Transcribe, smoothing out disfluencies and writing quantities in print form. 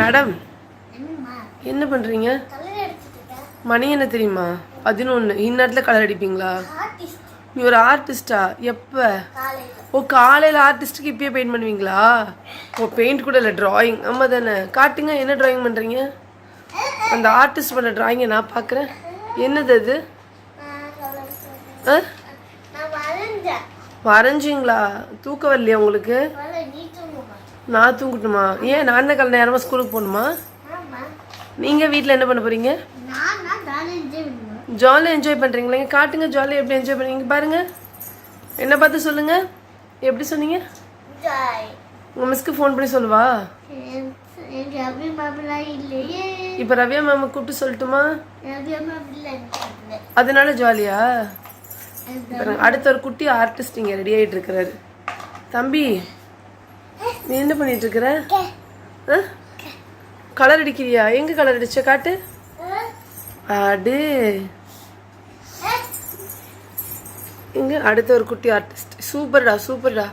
Madam என்ன பண்ணுறீங்க? மணி என்ன தெரியுமா? 11. இந்நேரத்தில் கலர் அடிப்பீங்களா? நீ ஒரு ஆர்டிஸ்டா? எப்போ? ஓ, காலையில் ஆர்டிஸ்ட்டுக்கு இப்பயே பெயிண்ட் பண்ணுவீங்களா? ஓ, பெயிண்ட் கூட இல்லை, ட்ராயிங். ஆமாம் தானே? காட்டுங்க, என்ன ட்ராயிங் பண்ணுறீங்க? அந்த ஆர்டிஸ்ட் பண்ண ட்ராயிங்கை நான் பார்க்குறேன். என்னது அது? வரைஞ்சிங்களா? தூக்கம் வரலையா உங்களுக்கு? நான் தூங்கட்டுமா? ஏன் நான் தான் காலை நேரமாக ஸ்கூலுக்கு போகணுமா? நீங்கள் வீட்டில் என்ன பண்ண போகிறீங்க? ஜாலியாக என்ஜாய் பண்ணுறீங்களா? இங்கே காட்டுங்க, ஜாலியாக எப்படி என்ஜாய் பண்ணுறீங்க பாருங்கள். என்ன பார்த்து சொல்லுங்கள். எப்படி சொன்னீங்க? உங்கள் மிஸ்க்கு ஃபோன் பண்ணி சொல்லுவா? இப்போ ரவ்யா மேம் கூப்பிட்டு சொல்லட்டுமா? அதனால ஜாலியா? அடுத்த ஒரு குட்டி ஆர்டிஸ்ட் இங்கே ரெடி ஆகிட்டு இருக்கிறாரு. தம்பி, நீ என்ன பண்ணிட்டு இருக்கிற? கலர் அடிக்கிறியா? எங்க கலர் அடிச்ச காட்டு. அடு இங்க அடுத்த ஒரு குட்டி ஆர்டிஸ்ட். சூப்பர்டா, சூப்பர்டா.